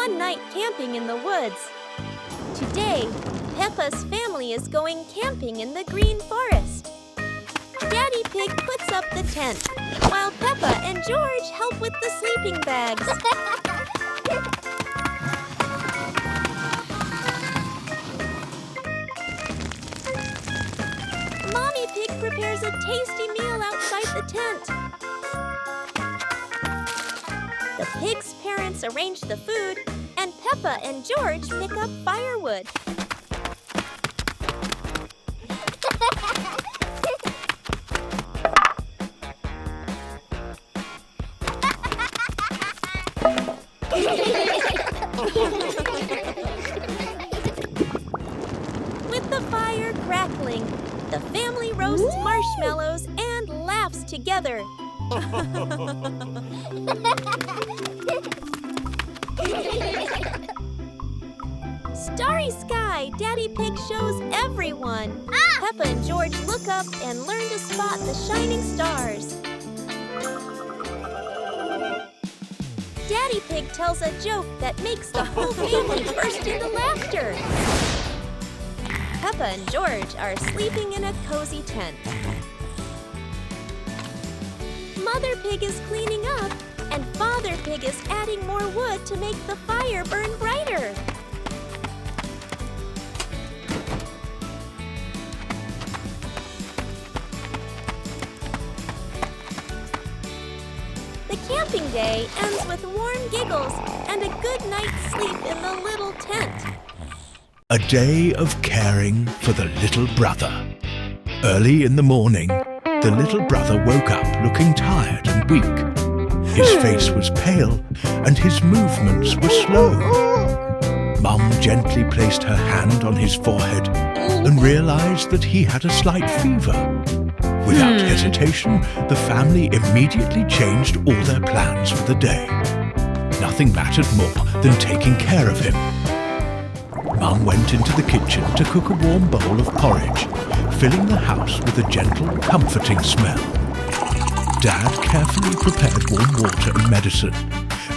one night camping in the woods. Today, Peppa's family is going camping in the green forest. Daddy Pig puts up the tent, while Peppa and George help with the sleeping bags. Mommy Pig prepares a tasty meal outside the tent. The pigs' parents arrange the food, and Peppa and George pick up firewood. With the fire crackling, the family roasts marshmallows and laughs together. Starry sky, Daddy Pig shows everyone. Peppa and George look up and learn to spot the shining stars. Daddy Pig tells a joke that makes the whole family burst into laughter. Peppa and George are sleeping in a cozy tent. Mother Pig is cleaning up, and Father Pig is adding more wood to make the fire burn brighter. The camping day ends with warm giggles and a good night's sleep in the little tent. A day of caring for the little brother. Early in the morning, the little brother woke up looking tired and weak. His face was pale and his movements were slow. Mum gently placed her hand on his forehead and realized that he had a slight fever. Without hesitation, the family immediately changed all their plans for the day. Nothing mattered more than taking care of him. Mum went into the kitchen to cook a warm bowl of porridge, filling the house with a gentle, comforting smell. Dad carefully prepared warm water and medicine,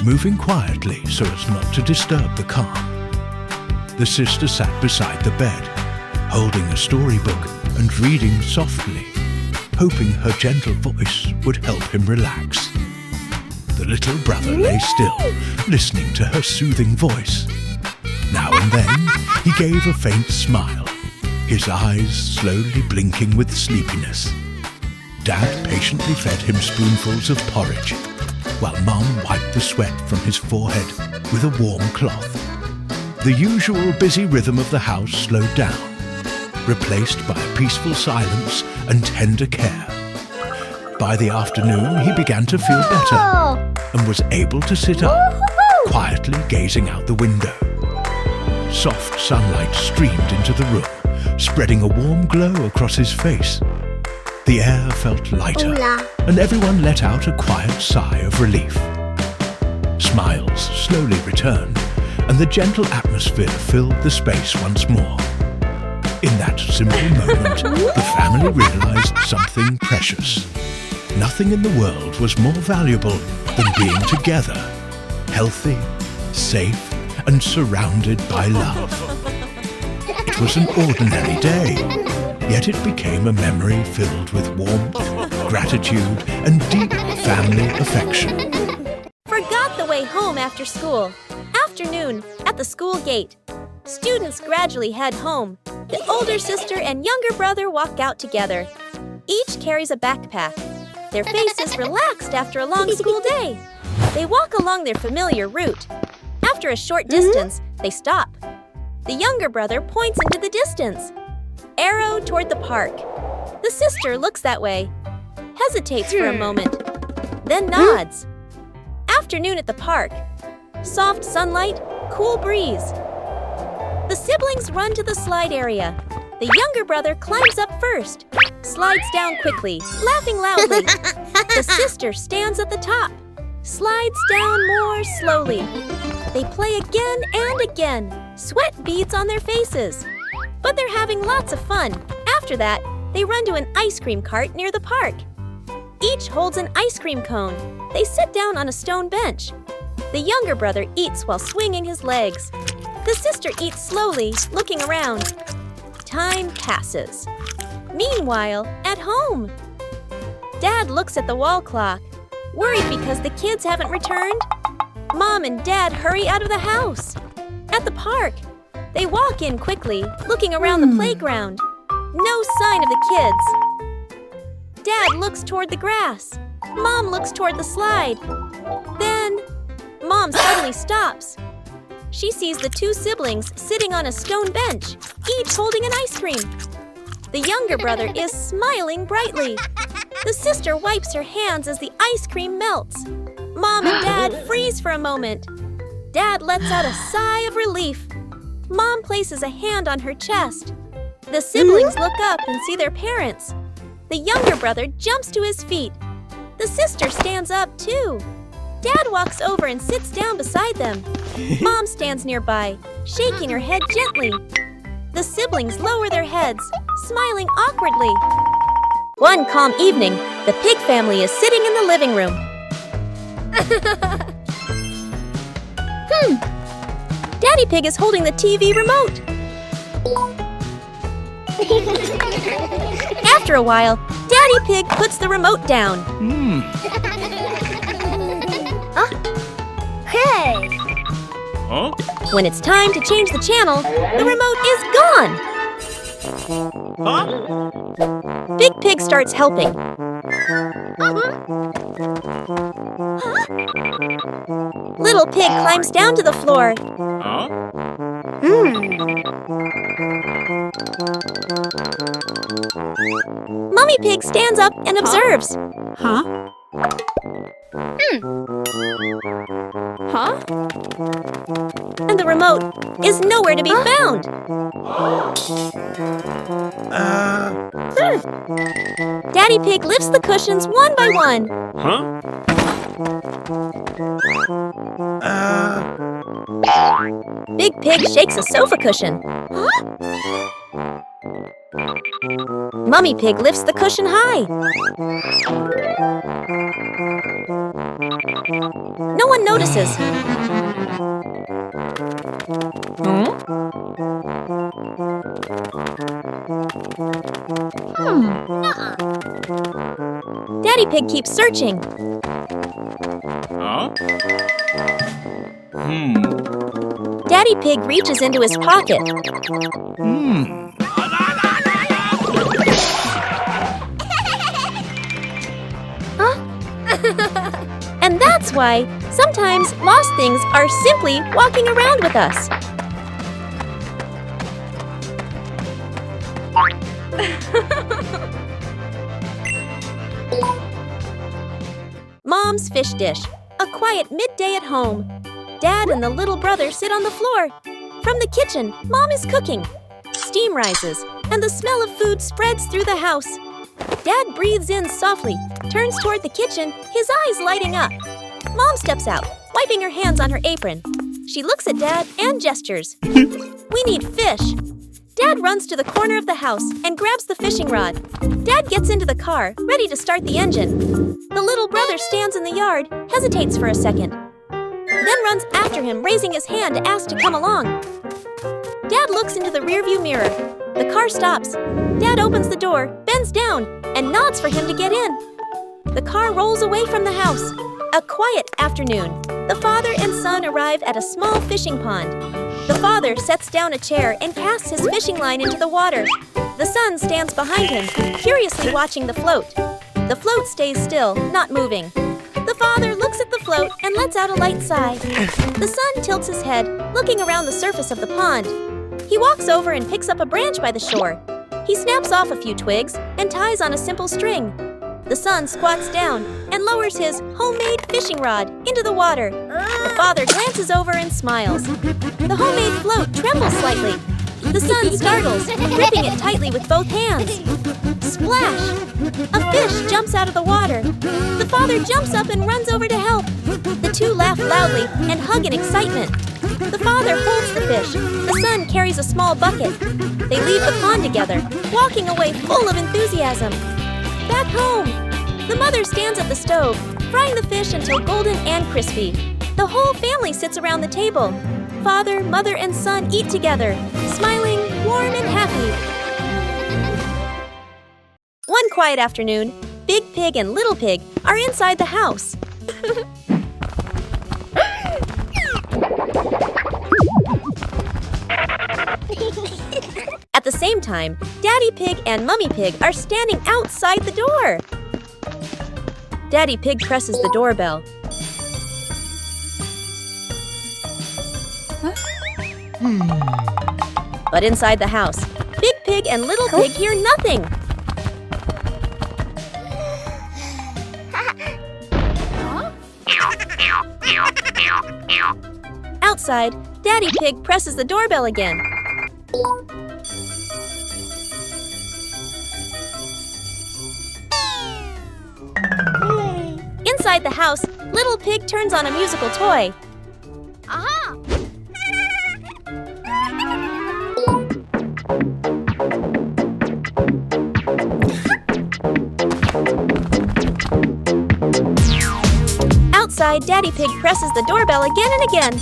moving quietly so as not to disturb the calm. The sister sat beside the bed, holding a storybook and reading softly, hoping her gentle voice would help him relax. The little brother lay still, listening to her soothing voice. Now and then, he gave a faint smile, his eyes slowly blinking with sleepiness. Dad patiently fed him spoonfuls of porridge, while Mum wiped the sweat from his forehead with a warm cloth. The usual busy rhythm of the house slowed down, replaced by a peaceful silence and tender care. By the afternoon, he began to feel better and was able to sit up, quietly gazing out the window. Soft sunlight streamed into the room, spreading a warm glow across his face. The air felt lighter, and everyone let out a quiet sigh of relief. Smiles slowly returned, and the gentle atmosphere filled the space once more. In that simple moment, the family realized something precious. Nothing in the world was more valuable than being together, healthy, safe, and surrounded by love. It was an ordinary day, yet it became a memory filled with warmth, gratitude, and deep family affection. Forgot the way home after school. Afternoon, at the school gate. Students gradually head home. The older sister and younger brother walk out together. Each carries a backpack. Their faces relaxed after a long school day. They walk along their familiar route. After a short distance, they stop. The younger brother points into the distance. Arrow toward the park. The sister looks that way, hesitates for a moment, then nods. Afternoon at the park. Soft sunlight, cool breeze. The siblings run to the slide area. The younger brother climbs up first, slides down quickly, laughing loudly. The sister stands at the top, slides down more slowly. They play again and again. Sweat beads on their faces. But they're having lots of fun. After that, they run to an ice cream cart near the park. Each holds an ice cream cone. They sit down on a stone bench. The younger brother eats while swinging his legs. The sister eats slowly, looking around. Time passes. Meanwhile, at home, Dad looks at the wall clock, worried because the kids haven't returned. Mom and Dad hurry out of the house. At the park, they walk in quickly, looking around the playground. No sign of the kids. Dad looks toward the grass. Mom looks toward the slide. Then, Mom suddenly stops. She sees the two siblings sitting on a stone bench, each holding an ice cream. The younger brother is smiling brightly. The sister wipes her hands as the ice cream melts. Mom and Dad freeze for a moment. Dad lets out a sigh of relief. Mom places a hand on her chest. The siblings look up and see their parents. The younger brother jumps to his feet. The sister stands up too. Dad walks over and sits down beside them. Mom stands nearby, shaking her head gently. The siblings lower their heads, smiling awkwardly. One calm evening, the Pig family is sitting in the living room. Daddy Pig is holding the TV remote. After a while, Daddy Pig puts the remote down. Hey! When it's time to change the channel, the remote is gone. Big Pig starts helping. Little Pig climbs down to the floor. Mummy Pig stands up and observes. And the remote is nowhere to be found. Daddy Pig lifts the cushions one by one. Big Pig shakes a sofa cushion. Mummy Pig lifts the cushion high. No one notices. Daddy Pig keeps searching. Daddy Pig reaches into his pocket. And that's why sometimes lost things are simply walking around with us. Mom's fish dish, a quiet midday at home. Dad and the little brother sit on the floor. From the kitchen, Mom is cooking. Steam rises, and the smell of food spreads through the house. Dad breathes in softly, turns toward the kitchen, his eyes lighting up. Mom steps out, wiping her hands on her apron. She looks at Dad and gestures. We need fish. Dad runs to the corner of the house and grabs the fishing rod. Dad gets into the car, ready to start the engine. The little brother stands in the yard, hesitates for a second, then runs after him, raising his hand to ask to come along. Dad looks into the rearview mirror. The car stops. Dad opens the door, bends down, and nods for him to get in. The car rolls away from the house. A quiet afternoon. The father and son arrive at a small fishing pond. The father sets down a chair and casts his fishing line into the water. The son stands behind him, curiously watching the float. The float stays still, not moving. The father looks at the float and lets out a light sigh. The son tilts his head, looking around the surface of the pond. He walks over and picks up a branch by the shore. He snaps off a few twigs and ties on a simple string. The son squats down and lowers his homemade fishing rod into the water. The father glances over and smiles. The homemade float trembles slightly. The son startles, gripping it tightly with both hands. Splash! A fish jumps out of the water. The father jumps up and runs over to help. The two laugh loudly and hug in excitement. The father holds the fish. The son carries a small bucket. They leave the pond together, walking away full of enthusiasm. Back home, the mother stands at the stove, frying the fish until golden and crispy. The whole family sits around the table. Father, mother, and son eat together, smiling, warm, and happy. One quiet afternoon, Big Pig and Little Pig are inside the house. At the same time, Daddy Pig and Mummy Pig are standing outside the door. Daddy Pig presses the doorbell. But inside the house, Big Pig and Little Pig hear nothing. Outside, Daddy Pig presses the doorbell again. Inside the house, Little Pig turns on a musical toy. Aha! Outside, Daddy Pig presses the doorbell again and again.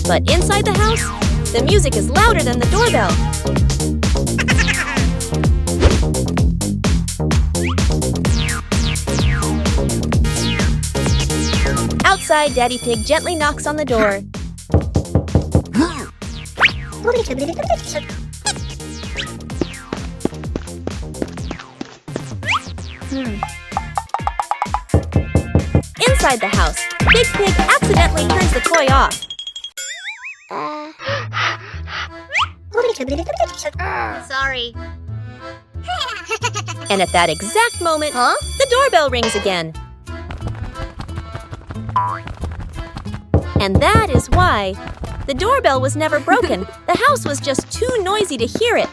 But inside the house, the music is louder than the doorbell. Outside, Daddy Pig gently knocks on the door. Inside the house, Big Pig accidentally turns the toy off. Sorry. And at that exact moment, the doorbell rings again. And that is why the doorbell was never broken. The house was just too noisy to hear it.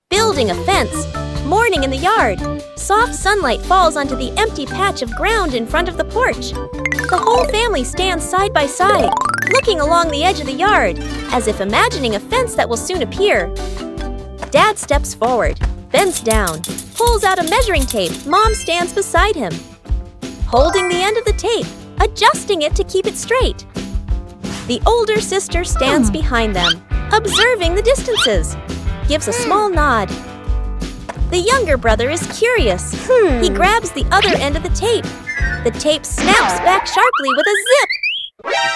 Building a fence. Morning in the yard. Soft sunlight falls onto the empty patch of ground in front of the porch. The whole family stands side by side, looking along the edge of the yard, as if imagining a fence that will soon appear. Dad steps forward, bends down, pulls out a measuring tape. Mom stands beside him, holding the end of the tape, adjusting it to keep it straight. The older sister stands behind them, observing the distances, gives a small nod. The younger brother is curious. He grabs the other end of the tape. The tape snaps back sharply with a zip.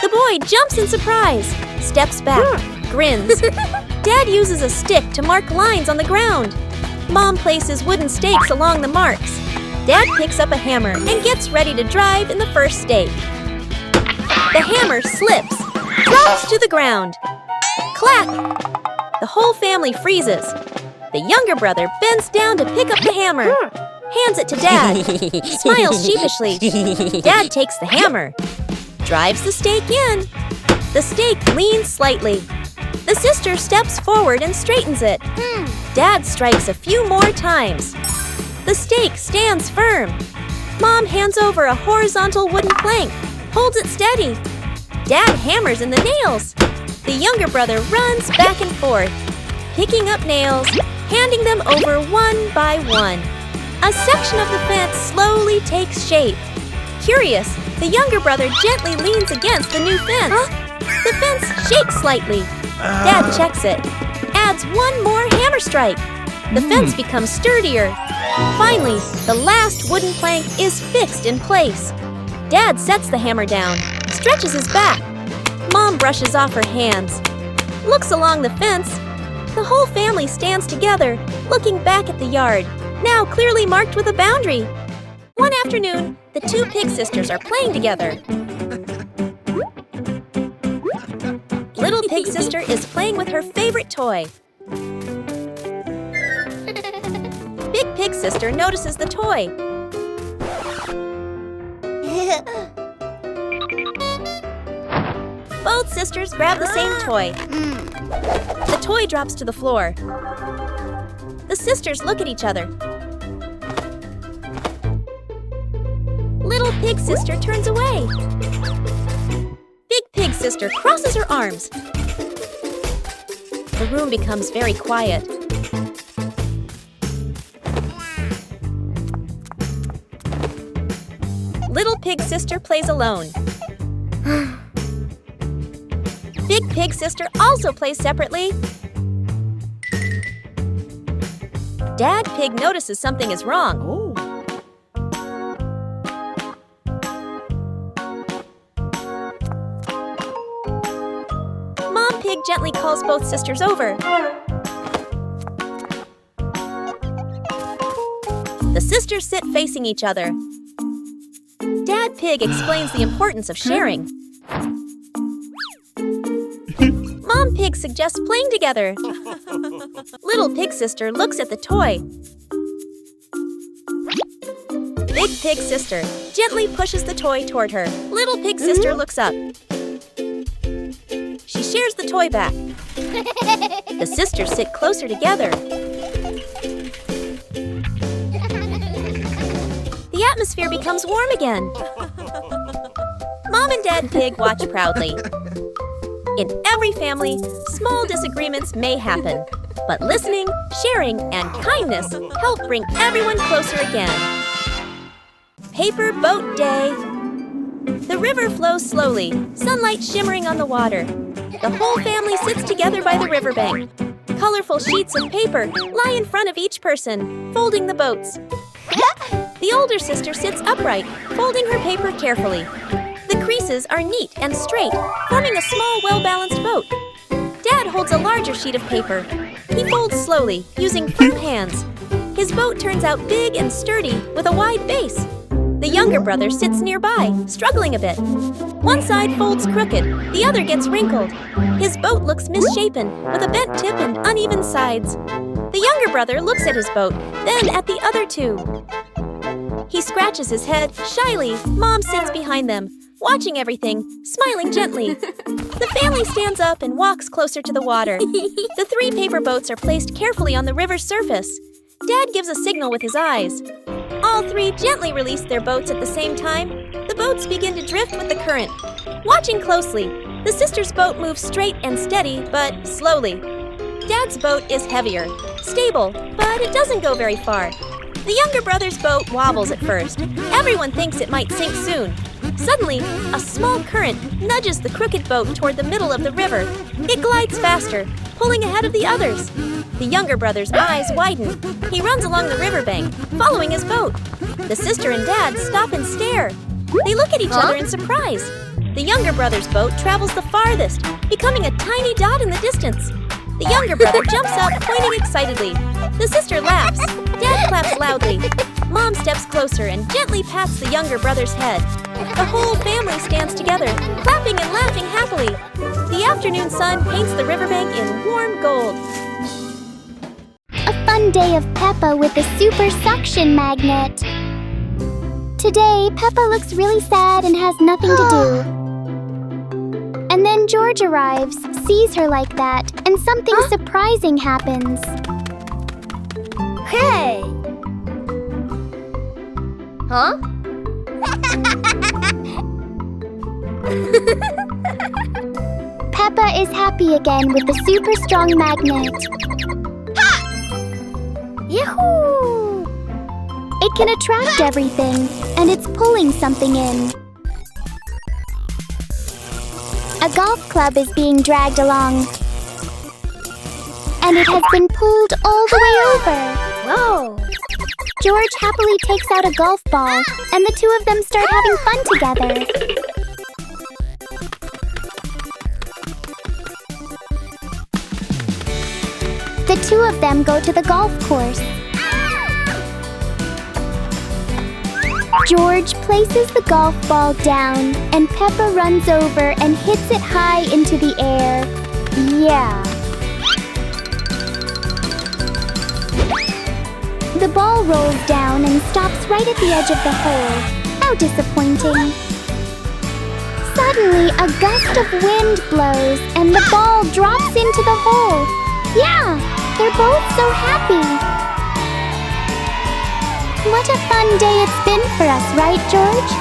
The boy jumps in surprise, steps back, grins. Dad uses a stick to mark lines on the ground. Mom places wooden stakes along the marks. Dad picks up a hammer and gets ready to drive in the first stake. The hammer slips, drops to the ground. Clack! The whole family freezes. The younger brother bends down to pick up the hammer, hands it to Dad, smiles sheepishly. Dad takes the hammer, drives the stake in. The stake leans slightly. The sister steps forward and straightens it. Dad strikes a few more times. The stake stands firm. Mom hands over a horizontal wooden plank, holds it steady. Dad hammers in the nails. The younger brother runs back and forth, picking up nails, handing them over one by one. A section of the fence slowly takes shape. Curious, the younger brother gently leans against the new fence. The fence shakes slightly. Dad checks it, adds one more hammer strike. The fence becomes sturdier. Finally, the last wooden plank is fixed in place. Dad sets the hammer down, stretches his back. Mom brushes off her hands, looks along the fence. The whole family stands together, looking back at the yard, now clearly marked with a boundary. One afternoon, the two pig sisters are playing together. Little pig sister is playing with her favorite toy. Big pig sister notices the toy. Both sisters grab the same toy. The toy drops to the floor. The sisters look at each other. Little pig sister turns away. Big pig sister crosses her arms. The room becomes very quiet. Little Pig Sister plays alone. Big Pig Sister also plays separately. Dad Pig notices something is wrong. Mom Pig gently calls both sisters over. The sisters sit facing each other. Dad Pig explains the importance of sharing. Mom Pig suggests playing together. Little Pig Sister looks at the toy. Big Pig Sister gently pushes the toy toward her. Little Pig Sister looks up. She shares the toy back. The sisters sit closer together. The atmosphere becomes warm again. Mom and Dad Pig watch proudly. In every family, small disagreements may happen, but listening, sharing, and kindness help bring everyone closer again. Paper Boat Day. The river flows slowly, sunlight shimmering on the water. The whole family sits together by the riverbank. Colorful sheets of paper lie in front of each person, folding the boats. The older sister sits upright, folding her paper carefully. The creases are neat and straight, forming a small, well-balanced boat. Dad holds a larger sheet of paper. He folds slowly, using firm hands. His boat turns out big and sturdy, with a wide base. The younger brother sits nearby, struggling a bit. One side folds crooked, the other gets wrinkled. His boat looks misshapen, with a bent tip and uneven sides. The younger brother looks at his boat, then at the other two. He scratches his head. Shyly, Mom sits behind them, watching everything, smiling gently. The family stands up and walks closer to the water. The 3 paper boats are placed carefully on the river's surface. Dad gives a signal with his eyes. All 3 gently release their boats at the same time. The boats begin to drift with the current. Watching closely, the sister's boat moves straight and steady, but slowly. Dad's boat is heavier, stable, but it doesn't go very far. The younger brother's boat wobbles at first. Everyone thinks it might sink soon. Suddenly, a small current nudges the crooked boat toward the middle of the river. It glides faster, pulling ahead of the others. The younger brother's eyes widen. He runs along the riverbank, following his boat. The sister and dad stop and stare. They look at each other in surprise. The younger brother's boat travels the farthest, becoming a tiny dot in the distance. The younger brother jumps up, pointing excitedly. The sister laughs. Dad claps loudly. Mom steps closer and gently pats the younger brother's head. The whole family stands together, clapping and laughing happily. The afternoon sun paints the riverbank in warm gold. A fun day of Peppa with a super suction magnet. Today, Peppa looks really sad and has nothing to do. And then George arrives, sees her like that, and something surprising happens. Hey! Huh? Peppa is happy again with the super strong magnet. Yahoo! It can attract everything, and it's pulling something in. A golf club is being dragged along. And it has been pulled all the way over. Whoa! George happily takes out a golf ball, and the 2 of them start having fun together. The 2 of them go to the golf course. George places the golf ball down, and Peppa runs over and hits it high into the air. Yeah. The ball rolls down and stops right at the edge of the hole. How disappointing. Suddenly, a gust of wind blows, and the ball drops into the hole. Yeah, they're both so happy. What a fun day it's been for us, right, George?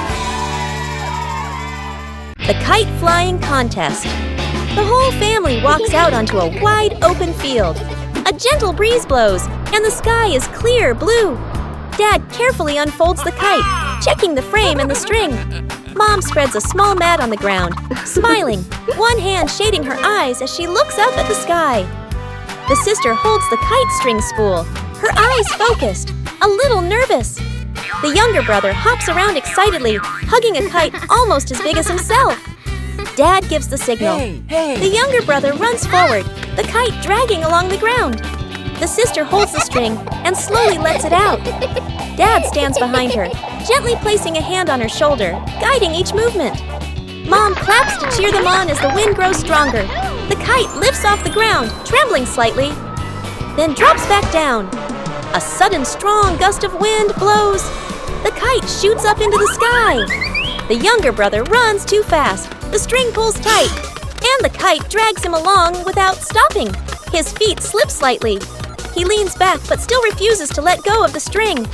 The kite flying contest. The whole family walks out onto a wide open field. A gentle breeze blows, and the sky is clear blue. Dad carefully unfolds the kite. checking the frame and the string. Mom spreads a small mat on the ground, smiling, one hand shading her eyes as she looks up at the sky. The sister holds the kite string spool, her eyes focused, a little nervous. The younger brother hops around excitedly, hugging a kite almost as big as himself. Dad gives the signal. The younger brother runs forward, the kite dragging along the ground. The sister holds the string and slowly lets it out. Dad stands behind her, gently placing a hand on her shoulder, guiding each movement. Mom claps to cheer them on as the wind grows stronger. The kite lifts off the ground, trembling slightly, then drops back down. A sudden strong gust of wind blows. The kite shoots up into the sky. The younger brother runs too fast. The string pulls tight, and the kite drags him along without stopping. His feet slip slightly. He leans back but still refuses to let go of the string.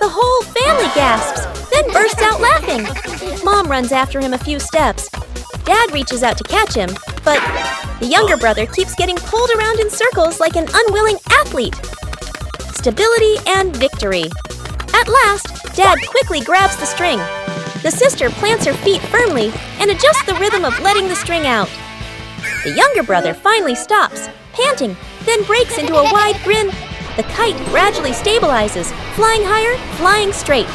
The whole family gasps, then bursts out laughing. Mom runs after him a few steps. Dad reaches out to catch him, but the younger brother keeps getting pulled around in circles like an unwilling athlete. Stability and victory. At last, Dad quickly grabs the string. The sister plants her feet firmly and adjusts the rhythm of letting the string out. The younger brother finally stops, panting, then breaks into a wide grin. The kite gradually stabilizes, flying higher, flying straight.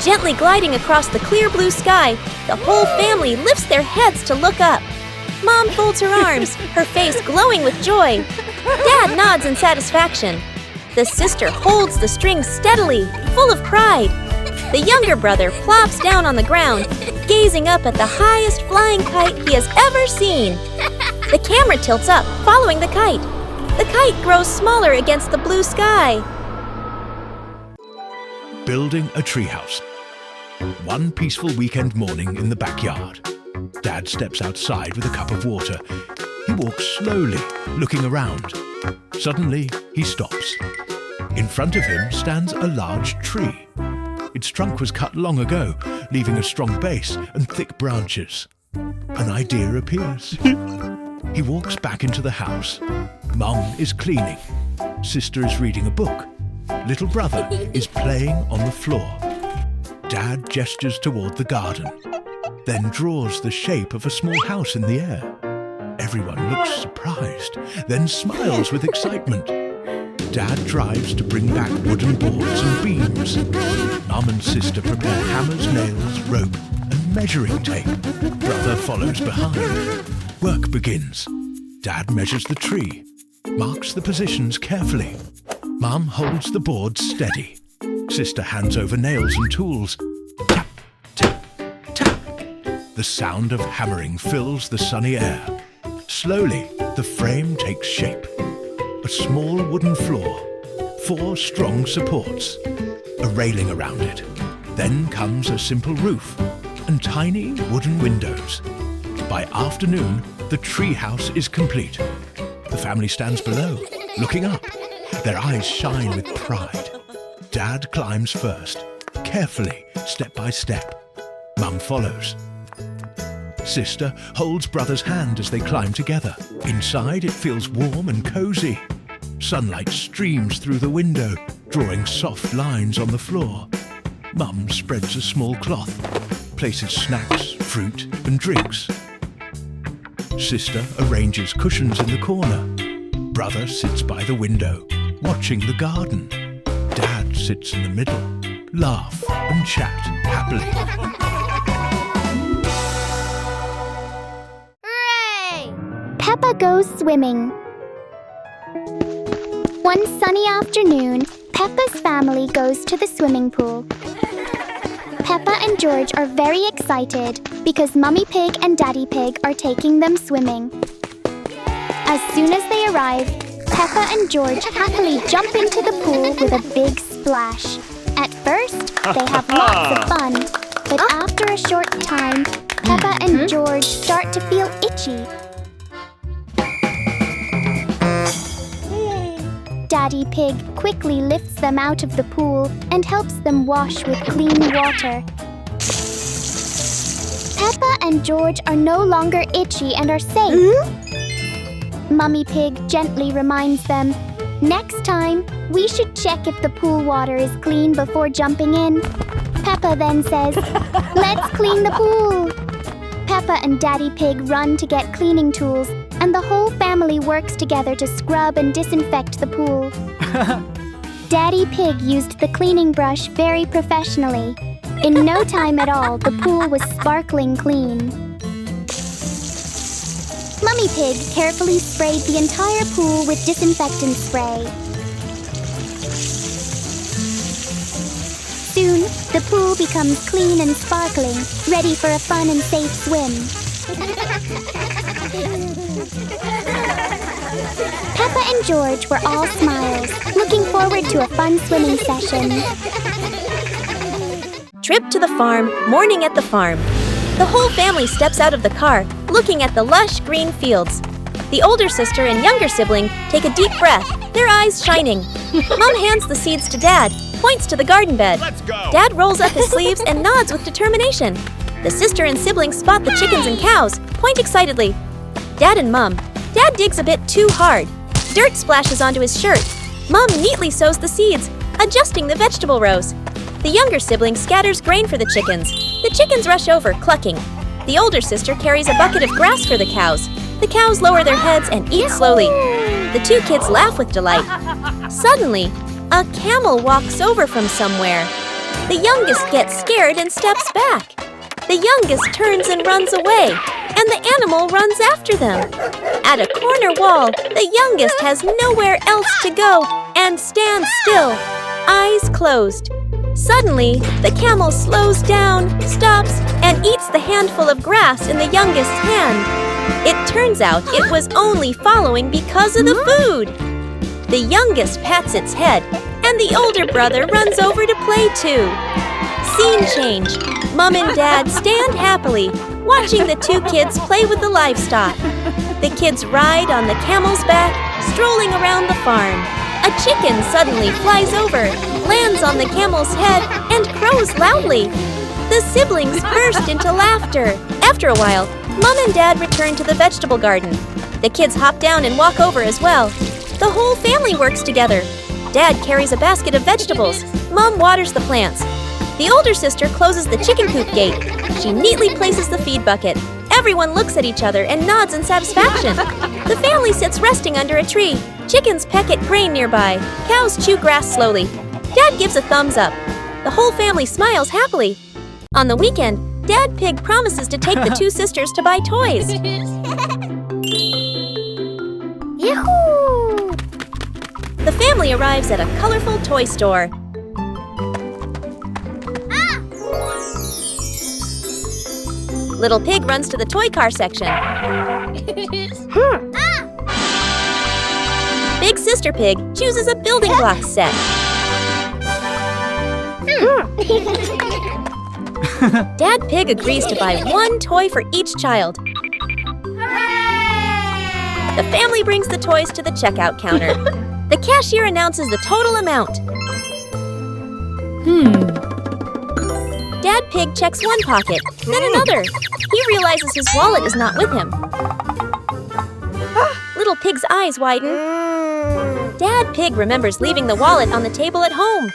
Gently gliding across the clear blue sky, the whole family lifts their heads to look up. Mom folds her arms, her face glowing with joy. Dad nods in satisfaction. The sister holds the string steadily, full of pride. The younger brother plops down on the ground, gazing up at the highest flying kite he has ever seen. The camera tilts up, following the kite. The kite grows smaller against the blue sky. Building a treehouse. One peaceful weekend morning in the backyard. Dad steps outside with a cup of water. He walks slowly, looking around. Suddenly, he stops. In front of him stands a large tree. Its trunk was cut long ago, leaving a strong base and thick branches. An idea appears. He walks back into the house. Mum is cleaning. Sister is reading a book. Little brother is playing on the floor. Dad gestures toward the garden, then draws the shape of a small house in the air. Everyone looks surprised, then smiles with excitement. Dad drives to bring back wooden boards and beams. Mum and sister prepare hammers, nails, rope, and measuring tape. Brother follows behind. Work begins. Dad measures the tree, marks the positions carefully. Mum holds the boards steady. Sister hands over nails and tools. Tap, tap, tap. The sound of hammering fills the sunny air. Slowly, the frame takes shape. A small wooden floor, 4 strong supports, a railing around it. Then comes a simple roof and tiny wooden windows. By afternoon, the treehouse is complete. The family stands below, looking up. Their eyes shine with pride. Dad climbs first, carefully, step by step. Mum follows. Sister holds brother's hand as they climb together. Inside, it feels warm and cozy. Sunlight streams through the window, drawing soft lines on the floor. Mum spreads a small cloth, places snacks, fruit, and drinks. Sister arranges cushions in the corner. Brother sits by the window, watching the garden. Dad sits in the middle, laugh and chat happily. Hooray! Peppa goes swimming. One sunny afternoon, Peppa's family goes to the swimming pool. Peppa and George are very excited because Mummy Pig and Daddy Pig are taking them swimming. As soon as they arrive, Peppa and George happily jump into the pool with a big splash. At first, they have lots of fun, but after a short time, Peppa and George start to feel itchy. Daddy Pig quickly lifts them out of the pool and helps them wash with clean water. Peppa and George are no longer itchy and are safe. Mummy Pig gently reminds them, next time, we should check if the pool water is clean before jumping in. Peppa Peppa then says, "Let's clean the pool." Peppa and Daddy Pig run to get cleaning tools, and the whole family works together to scrub and disinfect the pool. Daddy Pig used the cleaning brush very professionally. In no time at all, the pool was sparkling clean. Mummy Pig carefully sprayed the entire pool with disinfectant spray. Soon, the pool becomes clean and sparkling, ready for a fun and safe swim. Peppa and George were all smiles, looking forward to a fun swimming session. Trip to the farm, morning at the farm. The whole family steps out of the car, looking at the lush green fields. The older sister and younger sibling take a deep breath, their eyes shining. Mom hands the seeds to Dad, points to the garden bed. Let's go! Dad rolls up his sleeves and nods with determination. The sister and siblings spot the chickens and cows, point excitedly. Dad and Mom. Dad digs a bit too hard. Dirt splashes onto his shirt. Mom neatly sows the seeds, adjusting the vegetable rows. The younger sibling scatters grain for the chickens. The chickens rush over, clucking. The older sister carries a bucket of grass for the cows. The cows lower their heads and eat slowly. The two kids laugh with delight. Suddenly, a camel walks over from somewhere. The youngest gets scared and steps back. The youngest turns and runs away, and the animal runs after them. At a corner wall, the youngest has nowhere else to go and stands still, eyes closed. Suddenly, the camel slows down, stops, and eats the handful of grass in the youngest's hand. It turns out it was only following because of the food. The youngest pats its head, and the older brother runs over to play too. Scene change. Mom and Dad stand happily, watching the two kids play with the livestock. The kids ride on the camel's back, strolling around the farm. A chicken suddenly flies over, lands on the camel's head, and crows loudly. The siblings burst into laughter. After a while, Mom and Dad return to the vegetable garden. The kids hop down and walk over as well. The whole family works together. Dad carries a basket of vegetables. Mom waters the plants. The older sister closes the chicken coop gate. She neatly places the feed bucket. Everyone looks at each other and nods in satisfaction. The family sits resting under a tree. Chickens peck at grain nearby. Cows chew grass slowly. Dad gives a thumbs up. The whole family smiles happily. On the weekend, Dad Pig promises to take the two sisters to buy toys. Yahoo! The family arrives at a colorful toy store. Little Pig runs to the toy car section. Big Sister Pig chooses a building block set. Dad Pig agrees to buy one toy for each child. The family brings the toys to the checkout counter. The cashier announces the total amount. Dad Pig checks one pocket, then another. He realizes his wallet is not with him. Little Pig's eyes widen. Dad Pig remembers leaving the wallet on the table at home.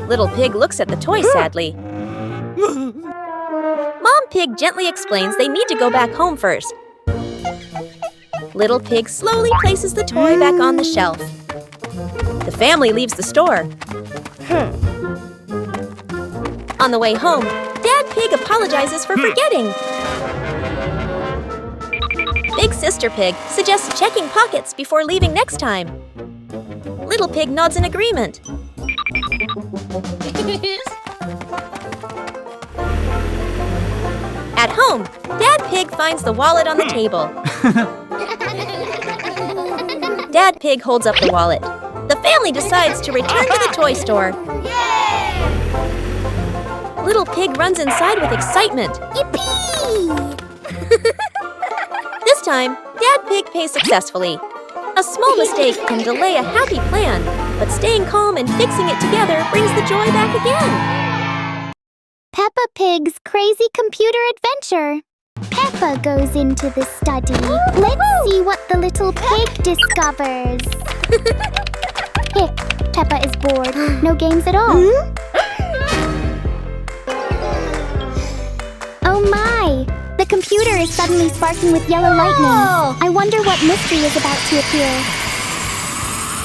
Little Pig looks at the toy sadly. Mom Pig gently explains they need to go back home first. Little Pig slowly places the toy back on the shelf. The family leaves the store. On the way home, Dad Pig apologizes for forgetting. Big Sister Pig suggests checking pockets before leaving next time. Little Pig nods in agreement. At home, Dad Pig finds the wallet on the table. Dad Pig holds up the wallet. The family decides to return to the toy store. Little Pig runs inside with excitement. Yippee! This time, Dad Pig pays successfully. A small mistake can delay a happy plan, but staying calm and fixing it together brings the joy back again. Peppa Pig's crazy computer adventure. Peppa goes into the study. Let's see what the little pig discovers. Hick, Peppa is bored. No games at all. Oh my! The computer is suddenly sparking with yellow lightning. I wonder what mystery is about to appear.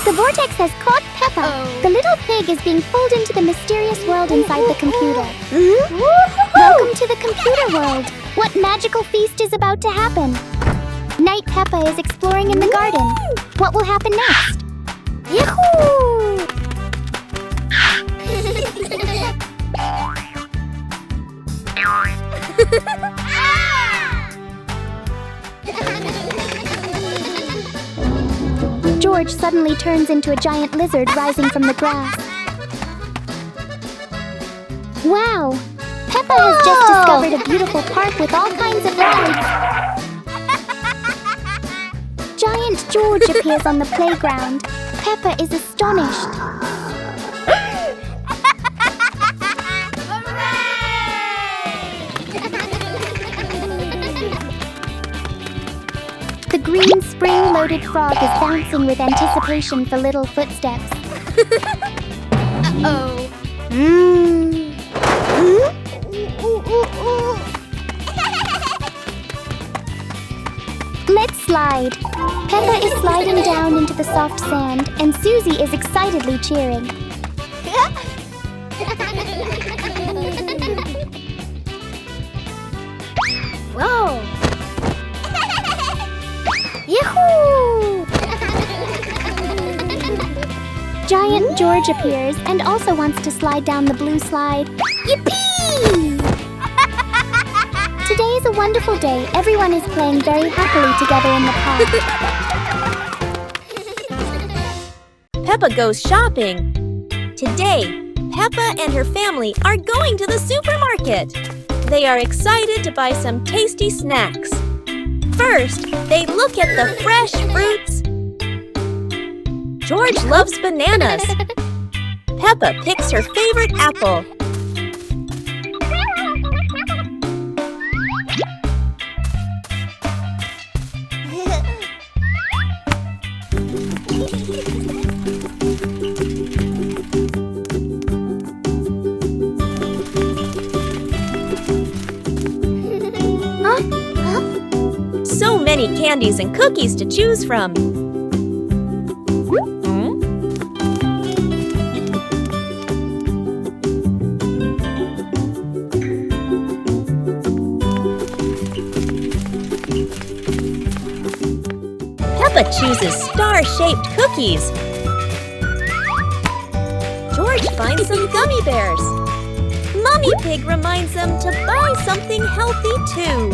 The vortex has caught Peppa. The little pig is being pulled into the mysterious world inside the computer. Welcome to the computer world. What magical feast is about to happen? Night Peppa is exploring in the garden. What will happen next? Yahoo! George suddenly turns into a giant lizard rising from the grass. Wow! Peppa has just discovered a beautiful park with all kinds of rides. Giant George appears on the playground. Peppa is astonished. The green spring-loaded frog is bouncing with anticipation for little footsteps. Uh-oh. Let's slide. Peppa is sliding down into the soft sand, and Susie is excitedly cheering. Whoa! Yahoo! Giant George appears and also wants to slide down the blue slide. Yippee! Today is a wonderful day. Everyone is playing very happily together in the park. Peppa goes shopping. Today, Peppa and her family are going to the supermarket. They are excited to buy some tasty snacks. First, they look at the fresh fruits. George loves bananas. Peppa picks her favorite apple. So many candies and cookies to choose from. Peppa chooses star-shaped cookies. George finds some gummy bears. Mummy Pig reminds them to buy something healthy too.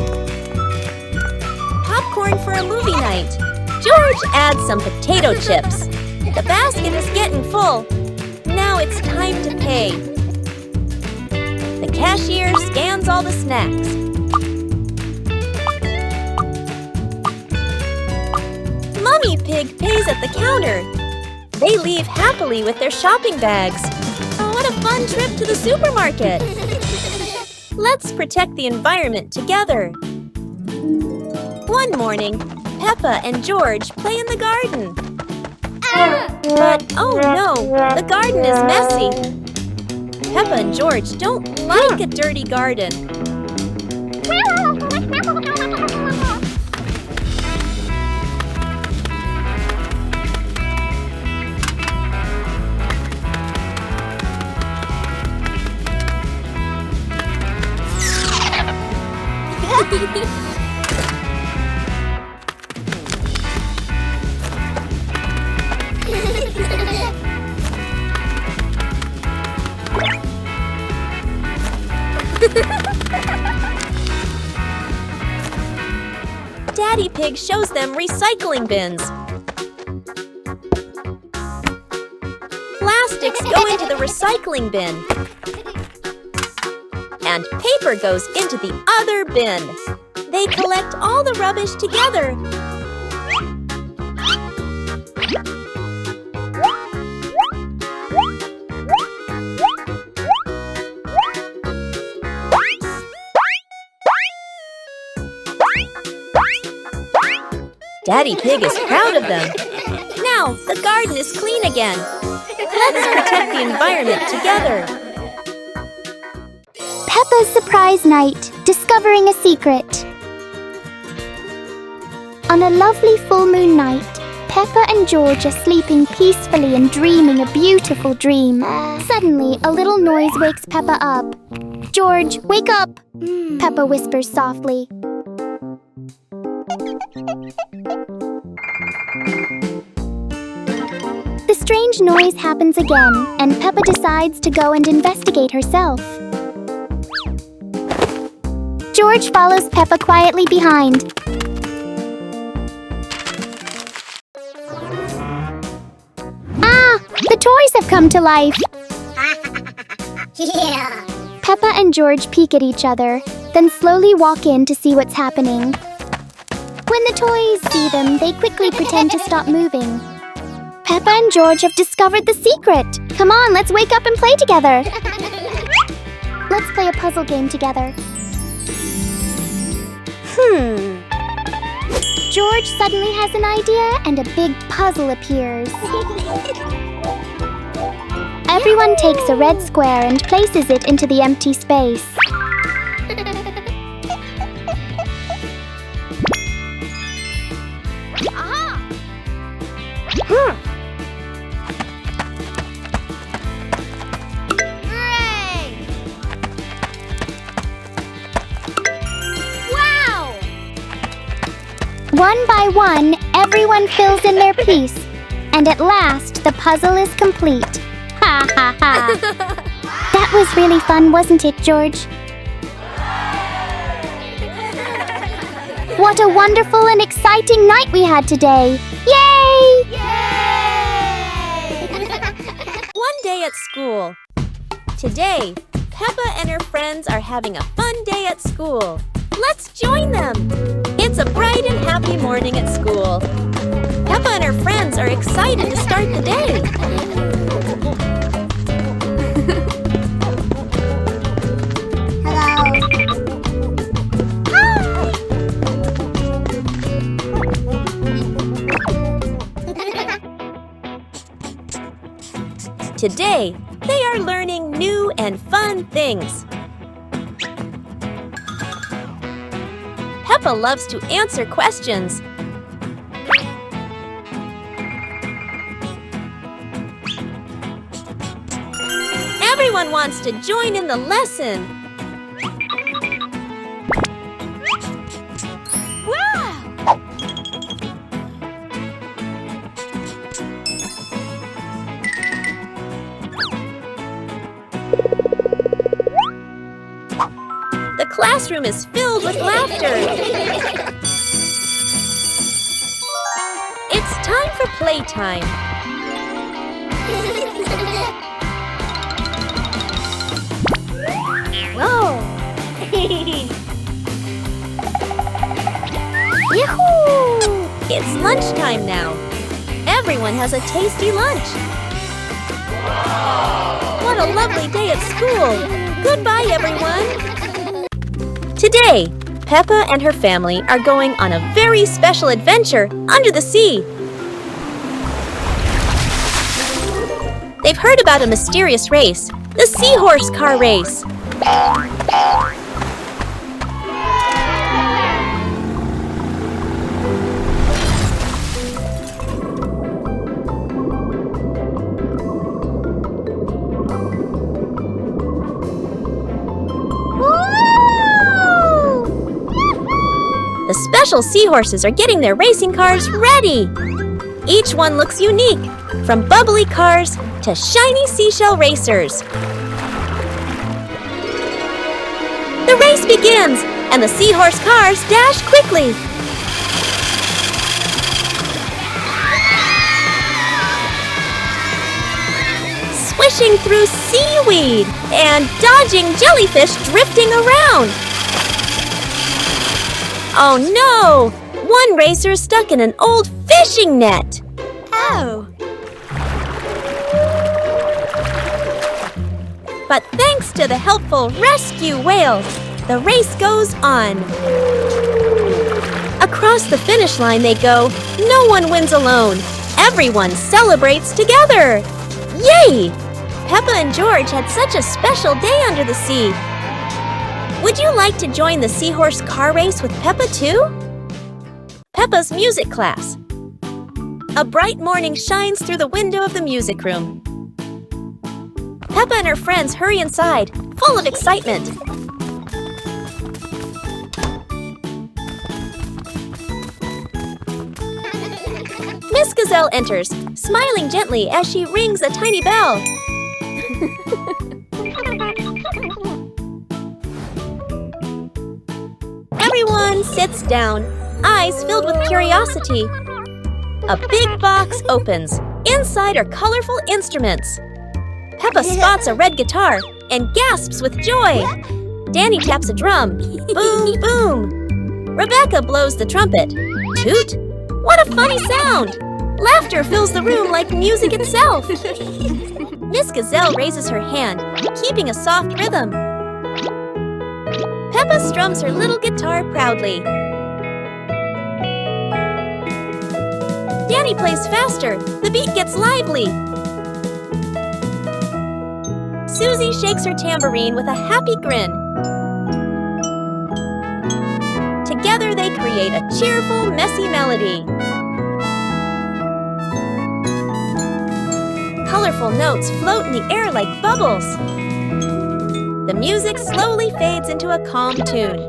Popcorn for a movie night. George adds some potato chips. The basket is getting full. Now it's time to pay. The cashier scans all the snacks. Mummy Pig pays at the counter. They leave happily with their shopping bags. Oh, what a fun trip to the supermarket! Let's protect the environment together. One morning, Peppa and George play in the garden. But, oh no, the garden is messy. Peppa and George don't like a dirty garden. Daddy Pig shows them recycling bins. Plastics go into the recycling bin. And paper goes into the other bin. They collect all the rubbish together. Daddy Pig is proud of them. Now, the garden is clean again. Let's protect the environment together. Peppa's surprise night, discovering a secret. On a lovely full moon night, Peppa and George are sleeping peacefully and dreaming a beautiful dream. Suddenly, a little noise wakes Peppa up. "George, wake up!" Peppa whispers softly. The strange noise happens again, and Peppa decides to go and investigate herself. George follows Peppa quietly behind. Ah! The toys have come to life! Yeah. Peppa and George peek at each other, then slowly walk in to see what's happening. When the toys see them, they quickly pretend to stop moving. Peppa and George have discovered the secret! Come on, let's wake up and play together! Let's play a puzzle game together. George suddenly has an idea and a big puzzle appears. Everyone takes a red square and places it into the empty space. One by one, everyone fills in their piece. And at last, the puzzle is complete. Ha ha ha! That was really fun, wasn't it, George? What a wonderful and exciting night we had today! Yay! One day at school. Today, Peppa and her friends are having a fun day at school. Let's join them! It's a bright and happy morning at school. Peppa and her friends are excited to start the day. Today, they are learning new and fun things. Peppa loves to answer questions. Everyone wants to join in the lesson. Wow! The classroom is filled with laughter. It's time for playtime. Whoa. Yahoo! It's lunchtime now. Everyone has a tasty lunch. What a lovely day at school. Goodbye, everyone. Today, Peppa and her family are going on a very special adventure under the sea. They've heard about a mysterious race, the seahorse car race. The special seahorses are getting their racing cars ready. Each one looks unique, from bubbly cars to shiny seashell racers. The race begins, and the seahorse cars dash quickly. Swishing through seaweed and dodging jellyfish drifting around. Oh no! One racer is stuck in an old fishing net. Oh. But thanks to the helpful rescue whale, the race goes on. Across the finish line they go. No one wins alone. Everyone celebrates together. Yay! Peppa and George had such a special day under the sea. Would you like to join the seahorse car race with Peppa too? Peppa's music class. A bright morning shines through the window of the music room. Peppa and her friends hurry inside, full of excitement. Miss Gazelle enters, smiling gently as she rings a tiny bell. Everyone sits down, eyes filled with curiosity. A big box opens. Inside are colorful instruments. Peppa spots a red guitar and gasps with joy. Danny taps a drum. Boom, boom. Rebecca blows the trumpet. Toot! What a funny sound! Laughter fills the room like music itself. Miss Gazelle raises her hand, keeping a soft rhythm. Peppa strums her little guitar proudly. Danny plays faster. The beat gets lively. Susie shakes her tambourine with a happy grin. Together they create a cheerful, messy melody. Colorful notes float in the air like bubbles. The music slowly fades into a calm tune.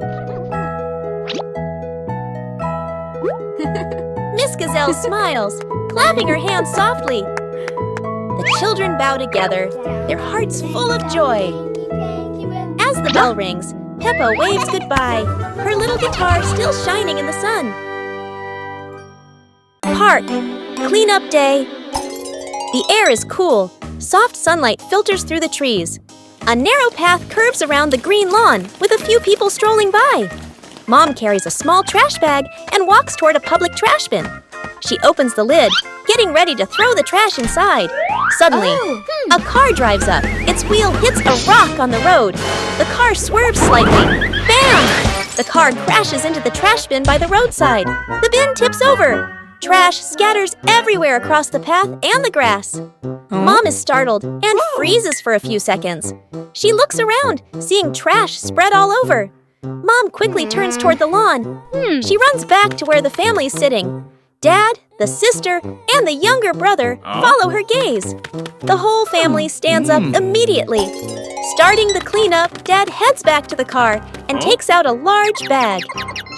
Miss Gazelle smiles, clapping her hands softly. The children bow together, their hearts full of joy. As the bell rings, Peppa waves goodbye, her little guitar still shining in the sun. Park, cleanup day. The air is cool. Soft sunlight filters through the trees. A narrow path curves around the green lawn with a few people strolling by. Mom carries a small trash bag and walks toward a public trash bin. She opens the lid, getting ready to throw the trash inside. Suddenly, a car drives up. Its wheel hits a rock on the road. The car swerves slightly. Bam! The car crashes into the trash bin by the roadside. The bin tips over. Trash scatters everywhere across the path and the grass. Mom is startled and freezes for a few seconds. She looks around, seeing trash spread all over. Mom quickly turns toward the lawn. She runs back to where the family is sitting. Dad, the sister, and the younger brother follow her gaze. The whole family stands up immediately. Starting the cleanup, Dad heads back to the car and takes out a large bag.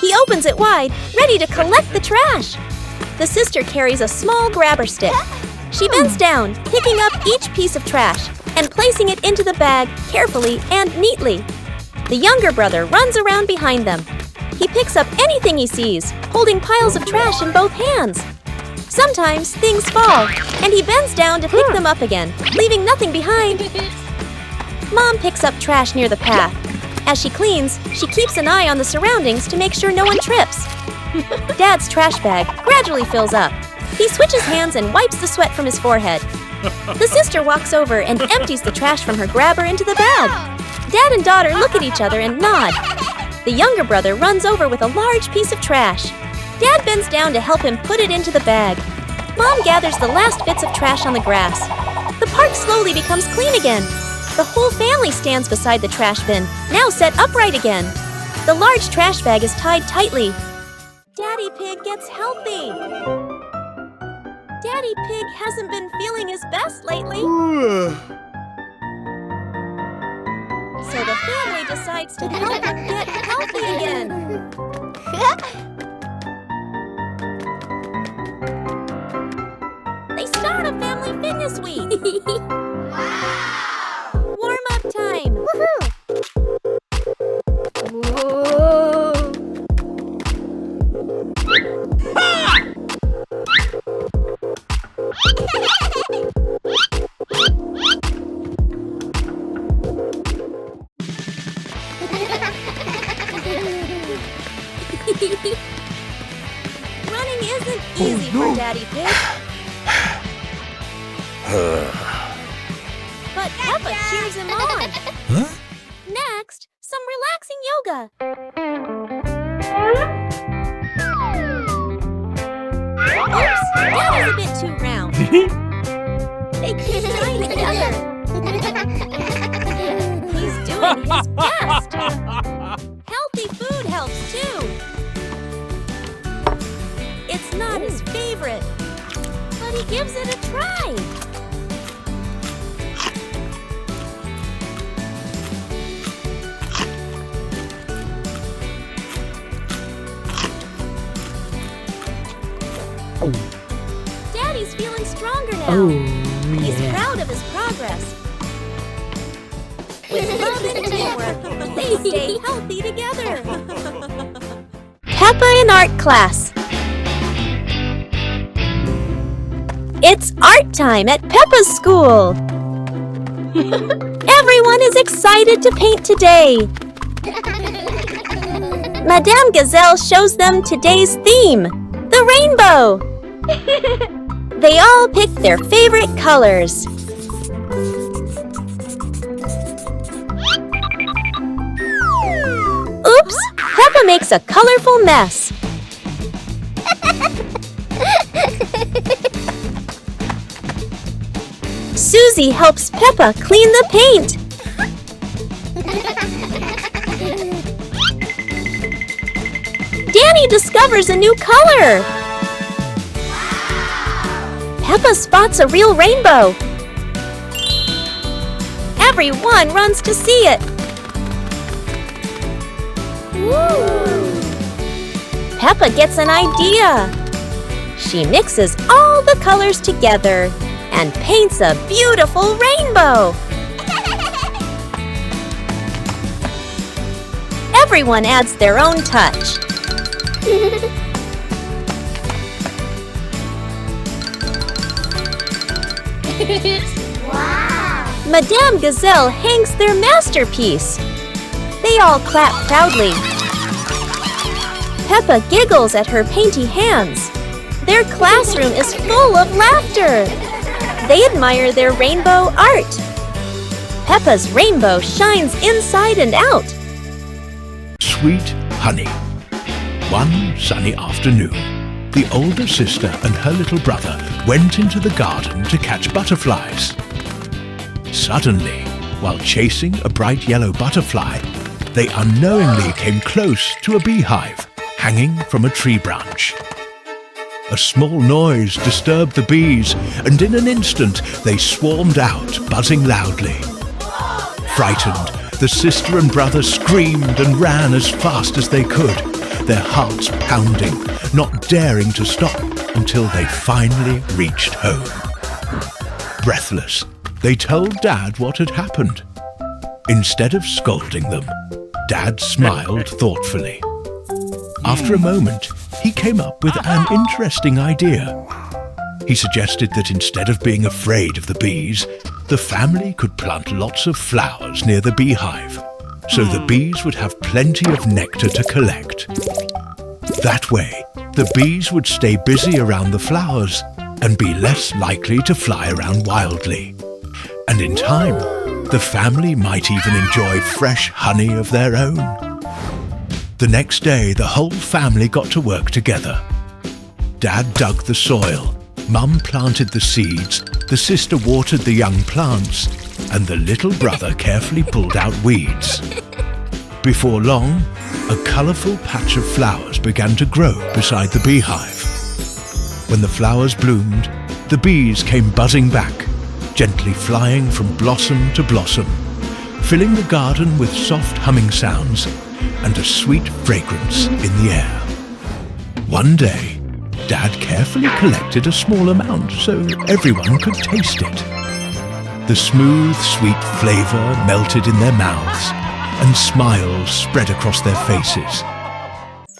He opens it wide, ready to collect the trash. The sister carries a small grabber stick. She bends down, picking up each piece of trash and placing it into the bag carefully and neatly. The younger brother runs around behind them. He picks up anything he sees, holding piles of trash in both hands. Sometimes things fall, and he bends down to pick them up again, leaving nothing behind. Mom picks up trash near the path. As she cleans, she keeps an eye on the surroundings to make sure no one trips. Dad's trash bag gradually fills up. He switches hands and wipes the sweat from his forehead. The sister walks over and empties the trash from her grabber into the bag. Dad and daughter look at each other and nod. The younger brother runs over with a large piece of trash. Dad bends down to help him put it into the bag. Mom gathers the last bits of trash on the grass. The park slowly becomes clean again. The whole family stands beside the trash bin, now set upright again. The large trash bag is tied tightly. Daddy Pig gets healthy. Daddy Pig hasn't been feeling his best lately. So the family decides to help him get healthy again. They start a family fitness week. Wow! Warm-up time. Woohoo! Running isn't easy for Daddy Pig. But Peppa cheers him on. Huh? Next, some relaxing yoga. Oops, that is a bit too round. They keep trying to together. He's doing his best. Healthy food helps too. It's not his favorite, but he gives it a try. Daddy's feeling stronger now. He's proud of his progress. With love and teamwork, they stay healthy together. Peppa in art class. It's art time at Peppa's school. Everyone is excited to paint today. Madame Gazelle shows them today's theme, the rainbow. They all picked their favorite colors. Oops! Peppa makes a colorful mess. Susie helps Peppa clean the paint. Danny discovers a new color. Peppa spots a real rainbow. Everyone runs to see it. Peppa gets an idea. She mixes all the colors together and paints a beautiful rainbow. Everyone adds their own touch. Wow! Madame Gazelle hangs their masterpiece. They all clap proudly. Peppa giggles at her painty hands. Their classroom is full of laughter. They admire their rainbow art. Peppa's rainbow shines inside and out. Sweet honey. One sunny afternoon, the older sister and her little brother went into the garden to catch butterflies. Suddenly, while chasing a bright yellow butterfly, they unknowingly came close to a beehive hanging from a tree branch. A small noise disturbed the bees, and in an instant they swarmed out, buzzing loudly. Frightened, the sister and brother screamed and ran as fast as they could, their hearts pounding, not daring to stop until they finally reached home. Breathless, they told Dad what had happened. Instead of scolding them, Dad smiled thoughtfully. After a moment, he came up with an interesting idea. He suggested that instead of being afraid of the bees, the family could plant lots of flowers near the beehive, so the bees would have plenty of nectar to collect. That way, the bees would stay busy around the flowers and be less likely to fly around wildly. And in time, the family might even enjoy fresh honey of their own. The next day, the whole family got to work together. Dad dug the soil, Mum planted the seeds, the sister watered the young plants, and the little brother carefully pulled out weeds. Before long, a colourful patch of flowers began to grow beside the beehive. When the flowers bloomed, the bees came buzzing back, gently flying from blossom to blossom, filling the garden with soft humming sounds and a sweet fragrance in the air. One day, Dad carefully collected a small amount so everyone could taste it. The smooth, sweet flavour melted in their mouths, and smiles spread across their faces.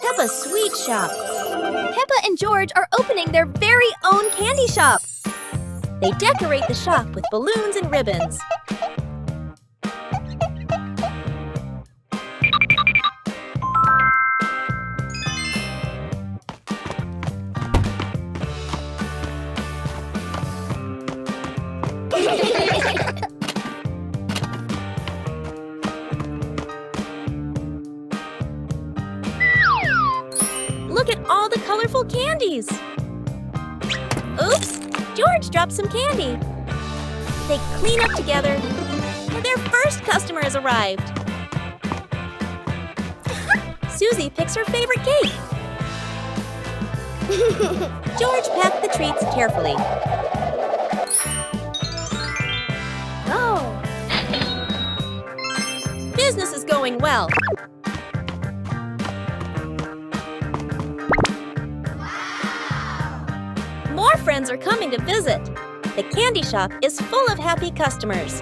Peppa's Sweet Shop. Peppa and George are opening their very own candy shop. They decorate the shop with balloons and ribbons. Look at all the colorful candies. Oops, George dropped some candy. They clean up together, and their first customer has arrived. Susie picks her favorite cake. George packed the treats carefully. Oh. Business is going well. More friends are coming to visit. The candy shop is full of happy customers.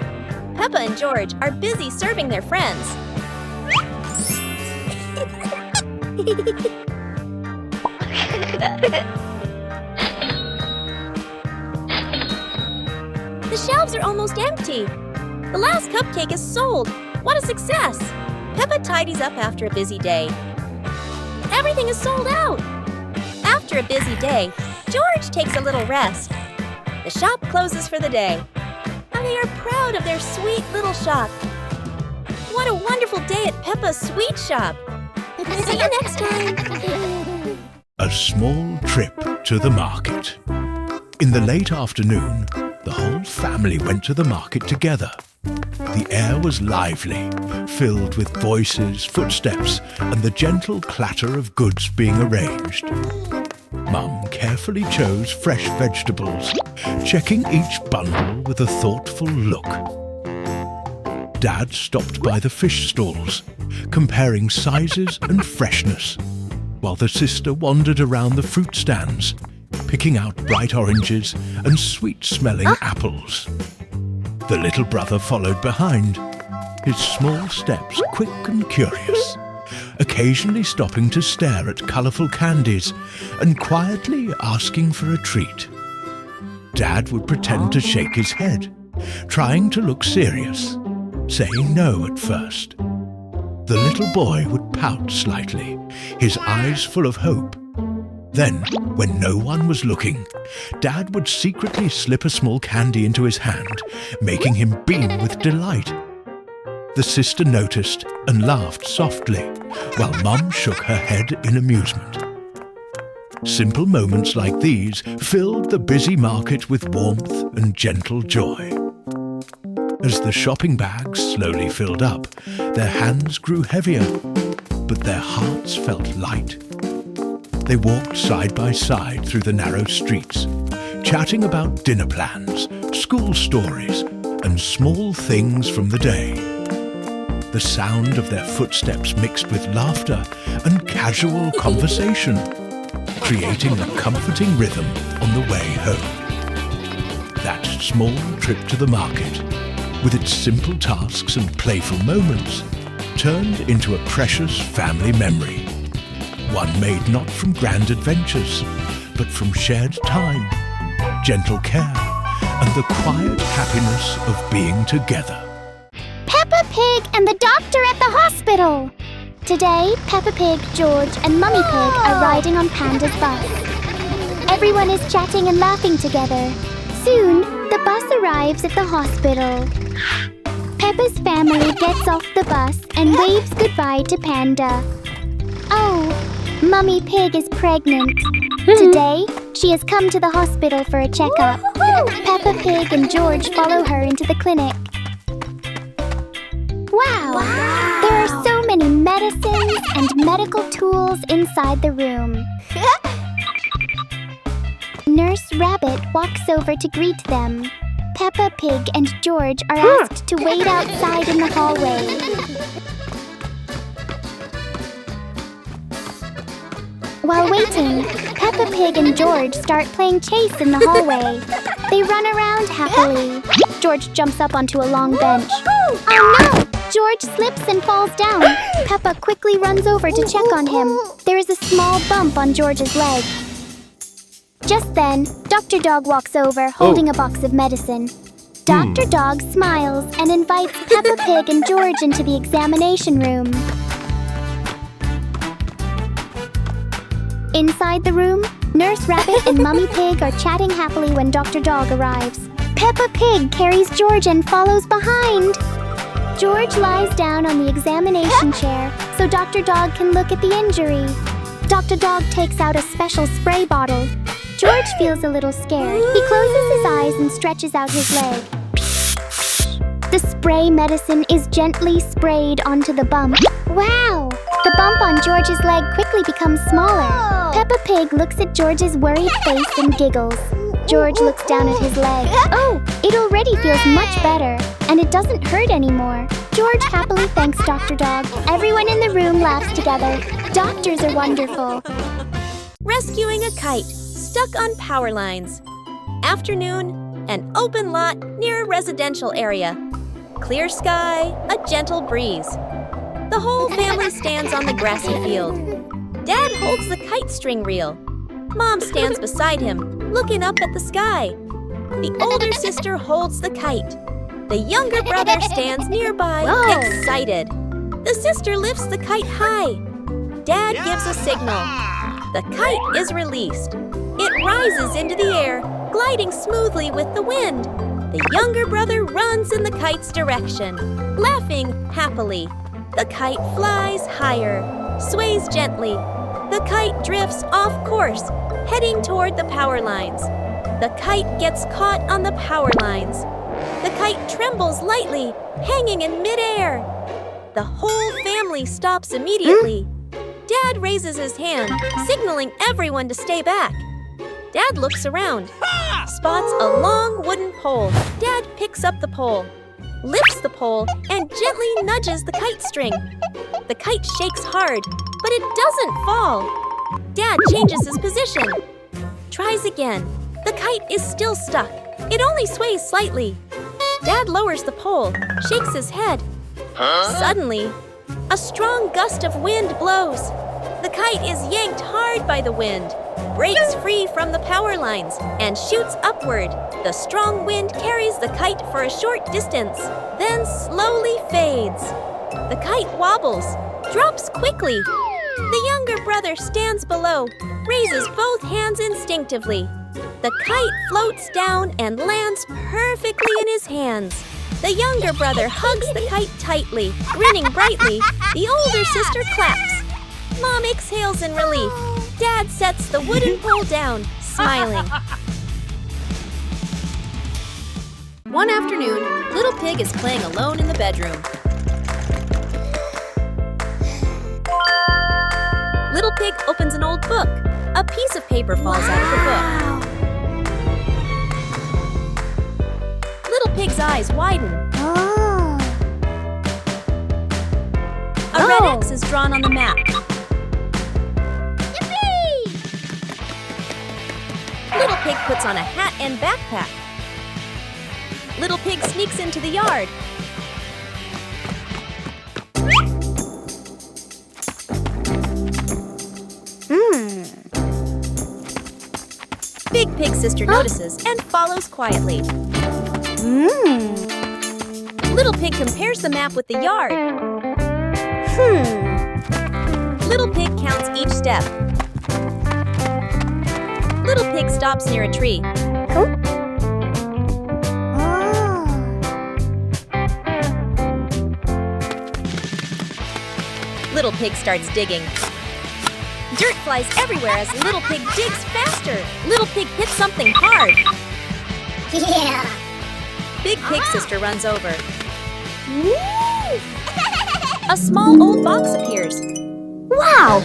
Peppa and George are busy serving their friends. The shelves are almost empty. The last cupcake is sold. What a success! Peppa tidies up after a busy day. Everything is sold out. After a busy day, George takes a little rest. The shop closes for the day. And they are proud of their sweet little shop. What a wonderful day at Peppa's Sweet Shop. See you next time. A small trip to the market. In the late afternoon, the whole family went to the market together. The air was lively, filled with voices, footsteps, and the gentle clatter of goods being arranged. Mum carefully chose fresh vegetables, checking each bundle with a thoughtful look. Dad stopped by the fish stalls, comparing sizes and freshness, while the sister wandered around the fruit stands, picking out bright oranges and sweet-smelling apples. The little brother followed behind, his small steps quick and curious, occasionally stopping to stare at colourful candies and quietly asking for a treat. Dad would pretend to shake his head, trying to look serious, saying no at first. The little boy would pout slightly, his eyes full of hope. Then, when no one was looking, Dad would secretly slip a small candy into his hand, making him beam with delight. The sister noticed and laughed softly, while Mum shook her head in amusement. Simple moments like these filled the busy market with warmth and gentle joy. As the shopping bags slowly filled up, their hands grew heavier, but their hearts felt light. They walked side by side through the narrow streets, chatting about dinner plans, school stories, and small things from the day. The sound of their footsteps mixed with laughter and casual conversation, creating a comforting rhythm on the way home. That small trip to the market, with its simple tasks and playful moments, turned into a precious family memory. One made not from grand adventures, but from shared time, gentle care, and the quiet happiness of being together. Peppa Pig and the doctor at the hospital. Today, Peppa Pig, George, and Mummy Pig are riding on Panda's bus. Everyone is chatting and laughing together. Soon, the bus arrives at the hospital. Peppa's family gets off the bus and waves goodbye to Panda. Oh, Mummy Pig is pregnant. Today, she has come to the hospital for a checkup. Peppa Pig and George follow her into the clinic. Wow! There are so many medicines and medical tools inside the room. Nurse Rabbit walks over to greet them. Peppa Pig and George are asked to wait outside in the hallway. While waiting, Peppa Pig and George start playing chase in the hallway. They run around happily. George jumps up onto a long bench. Oh no! George slips and falls down. Peppa quickly runs over to check on him. There is a small bump on George's leg. Just then, Dr. Dog walks over, holding a box of medicine. Dr. Dog smiles and invites Peppa Pig and George into the examination room. Inside the room, Nurse Rabbit and Mummy Pig are chatting happily when Dr. Dog arrives. Peppa Pig carries George and follows behind. George lies down on the examination chair so Dr. Dog can look at the injury. Dr. Dog takes out a special spray bottle. George feels a little scared. He closes his eyes and stretches out his leg. The spray medicine is gently sprayed onto the bump. Wow! The bump on George's leg quickly becomes smaller. Peppa Pig looks at George's worried face and giggles. George looks down at his leg. Oh, it already feels much better, and it doesn't hurt anymore. George happily thanks Dr. Dog. Everyone in the room laughs together. Doctors are wonderful. Rescuing a kite stuck on power lines. Afternoon, an open lot near a residential area. Clear sky, a gentle breeze. The whole family stands on the grassy field. Dad holds the kite string reel. Mom stands beside him, looking up at the sky. The older sister holds the kite. The younger brother stands nearby, excited. The sister lifts the kite high. Dad gives a signal. The kite is released. It rises into the air, gliding smoothly with the wind. The younger brother runs in the kite's direction, laughing happily. The kite flies higher, sways gently. The kite drifts off course, heading toward the power lines. The kite gets caught on the power lines. The kite trembles lightly, hanging in midair. The whole family stops immediately. Dad raises his hand, signaling everyone to stay back. Dad looks around, spots a long wooden pole. Dad picks up the pole, lifts the pole, and gently nudges the kite string. The kite shakes hard, but it doesn't fall. Dad changes his position. Tries again. The kite is still stuck. It only sways slightly. Dad lowers the pole, shakes his head. Suddenly, a strong gust of wind blows. The kite is yanked hard by the wind, breaks free from the power lines, and shoots upward. The strong wind carries the kite for a short distance, then slowly fades. The kite wobbles, drops quickly. The younger brother stands below, raises both hands instinctively. The kite floats down and lands perfectly in his hands. The younger brother hugs the kite tightly, grinning brightly. The older sister claps. Mom exhales in relief. Dad sets the wooden pole down, smiling. One afternoon, Little Pig is playing alone in the bedroom. Little Pig opens an old book. A piece of paper falls out of the book. Little Pig's eyes widen. A red X is drawn on the map. Little Pig puts on a hat and backpack. Little Pig sneaks into the yard. Big Pig sister notices and follows quietly. Little Pig compares the map with the yard. Little Pig counts each step. Little Pig stops near a tree. Little Pig starts digging. Dirt flies everywhere as Little Pig digs faster. Little Pig hits something hard. Yeah! Big Pig sister runs over. A small old box appears. Wow!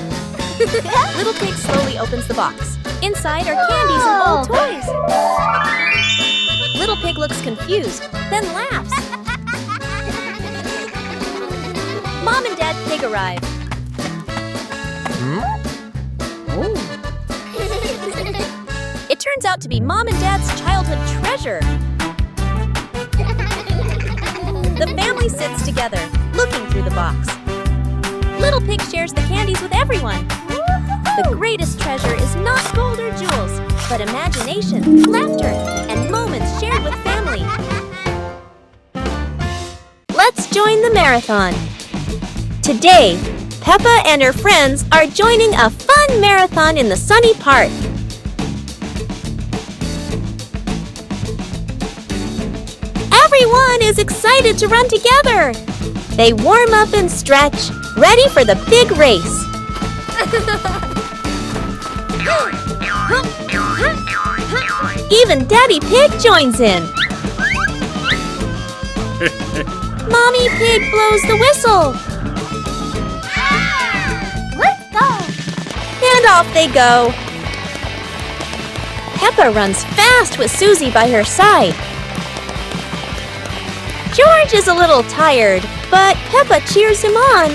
Little Pig slowly opens the box. Inside are candies and old toys. Little Pig looks confused, then laughs. Mom and Dad Pig arrive. It turns out to be Mom and Dad's childhood treasure. The family sits together, looking through the box. Little Pig shares the candies with everyone. The greatest treasure is not gold or jewels, but imagination, laughter, and moments shared with family. Let's join the marathon. Today, Peppa and her friends are joining a fun marathon in the sunny park. Everyone is excited to run together. They warm up and stretch, ready for the big race. Even Daddy Pig joins in. Mommy Pig blows the whistle. Let's go! And off they go. Peppa runs fast with Susie by her side. George is a little tired, but Peppa cheers him on.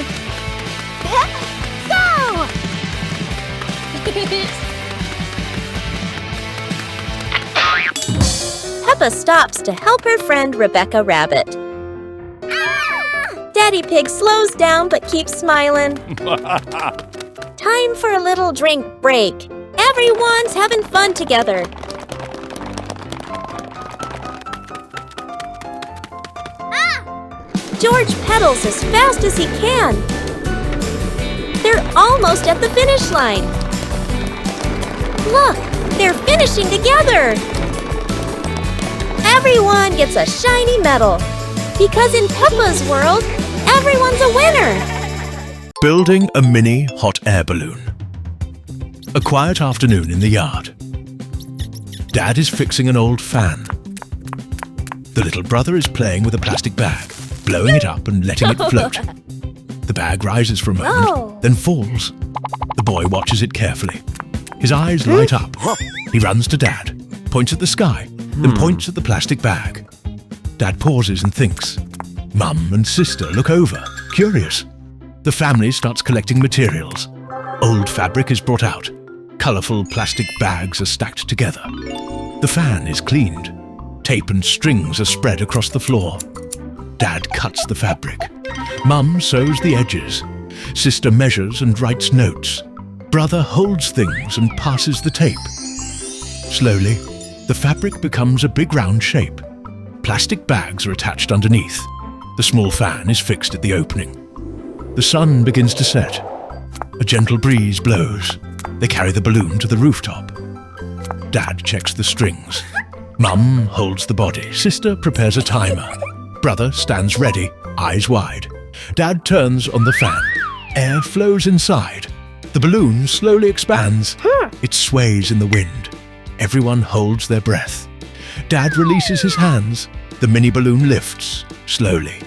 Go! Peppa stops to help her friend Rebecca Rabbit. Daddy Pig slows down but keeps smiling. Time for a little drink break. Everyone's having fun together. George pedals as fast as he can. They're almost at the finish line. Look, they're finishing together. Everyone gets a shiny medal. Because in Peppa's world, everyone's a winner. Building a mini hot air balloon. A quiet afternoon in the yard. Dad is fixing an old fan. The little brother is playing with a plastic bag, blowing it up and letting it float. The bag rises for a moment, then falls. The boy watches it carefully. His eyes light up. He runs to Dad, points at the sky, then points at the plastic bag. Dad pauses and thinks. Mum and sister look over, curious. The family starts collecting materials. Old fabric is brought out. Colourful plastic bags are stacked together. The fan is cleaned. Tape and strings are spread across the floor. Dad cuts the fabric. Mum sews the edges. Sister measures and writes notes. Brother holds things and passes the tape. Slowly, the fabric becomes a big round shape. Plastic bags are attached underneath. The small fan is fixed at the opening. The sun begins to set. A gentle breeze blows. They carry the balloon to the rooftop. Dad checks the strings. Mum holds the body. Sister prepares a timer. Brother stands ready, eyes wide. Dad turns on the fan. Air flows inside. The balloon slowly expands. It sways in the wind. Everyone holds their breath. Dad releases his hands. The mini balloon lifts, slowly,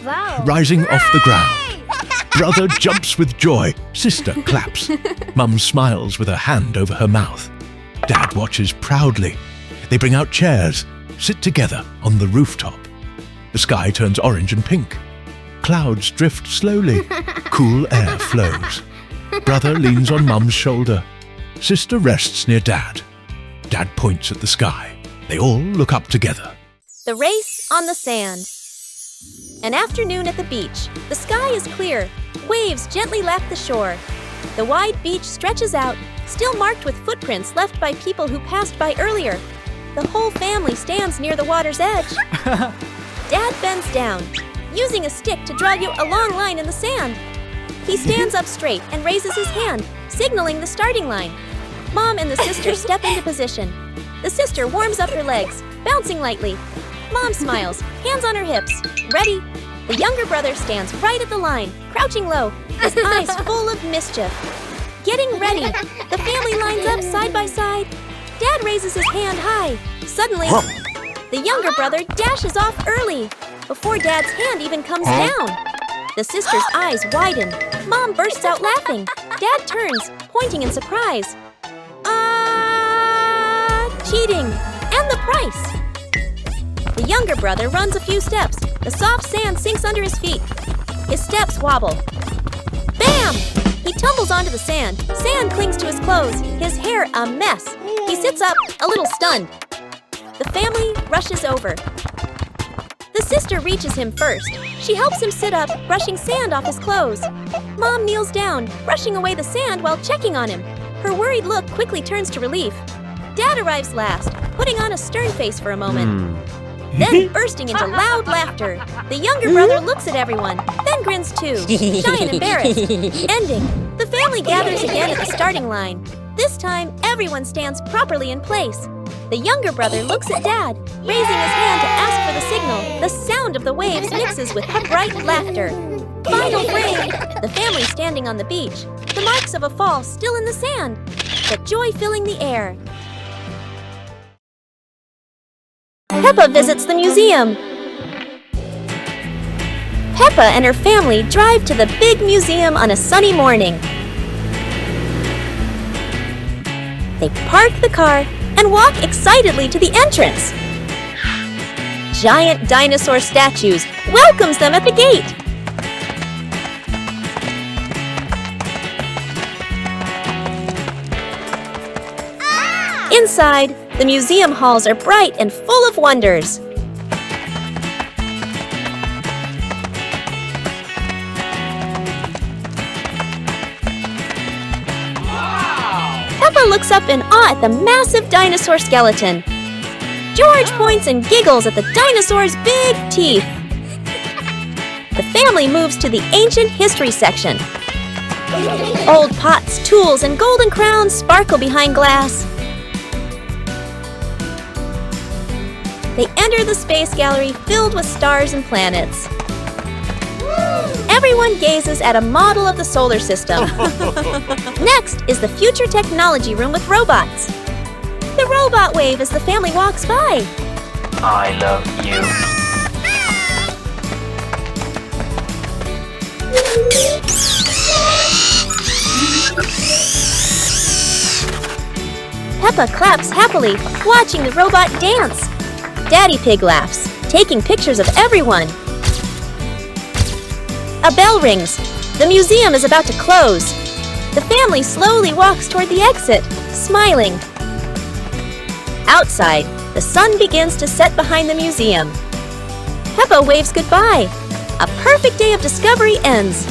rising off the ground. Brother jumps with joy. Sister claps. Mum smiles with her hand over her mouth. Dad watches proudly. They bring out chairs, sit together on the rooftop. The sky turns orange and pink. Clouds drift slowly. Cool air flows. Brother leans on Mum's shoulder. Sister rests near Dad. Dad points at the sky. They all look up together. The race on the sand. An afternoon at the beach. The sky is clear. Waves gently lap the shore. The wide beach stretches out, still marked with footprints left by people who passed by earlier. The whole family stands near the water's edge. Dad bends down, using a stick to draw you a long line in the sand. He stands up straight and raises his hand, signaling the starting line. Mom and the sister step into position. The sister warms up her legs, bouncing lightly. Mom smiles, hands on her hips. Ready? The younger brother stands right at the line, crouching low, his eyes full of mischief. Getting ready, the family lines up side by side. Dad raises his hand high. Suddenly, the younger brother dashes off early, before Dad's hand even comes down. The sister's eyes widen. Mom bursts out laughing. Dad turns, pointing in surprise. Cheating! And the price! The younger brother runs a few steps. The soft sand sinks under his feet. His steps wobble. Bam! He tumbles onto the sand. Sand clings to his clothes, his hair a mess. He sits up, a little stunned. The family rushes over. The sister reaches him first. She helps him sit up, brushing sand off his clothes. Mom kneels down, brushing away the sand while checking on him. Her worried look quickly turns to relief. Dad arrives last, putting on a stern face for a moment. Then bursting into loud laughter. The younger brother looks at everyone, then grins too, shy and embarrassed. Ending. The family gathers again at the starting line. This time, everyone stands properly in place. The younger brother looks at Dad, raising his hand to ask for the signal. The sound of the waves mixes with bright laughter. Final frame. The family standing on the beach. The marks of a fall still in the sand, but joy filling the air. Peppa visits the museum. Peppa and her family drive to the big museum on a sunny morning. They park the car and walk excitedly to the entrance. Giant dinosaur statues welcomes them at the gate. Inside, the museum halls are bright and full of wonders. Peppa looks up in awe at the massive dinosaur skeleton. George points and giggles at the dinosaur's big teeth. The family moves to the ancient history section. Old pots, tools, and golden crowns sparkle behind glass. They enter the space gallery filled with stars and planets. Everyone gazes at a model of the solar system. Next is the future technology room with robots. The robot wave as the family walks by. I love you. Peppa claps happily, watching the robot dance. Daddy Pig laughs, taking pictures of everyone. A bell rings. The museum is about to close. The family slowly walks toward the exit, smiling. Outside, the sun begins to set behind the museum. Peppa waves goodbye. A perfect day of discovery ends.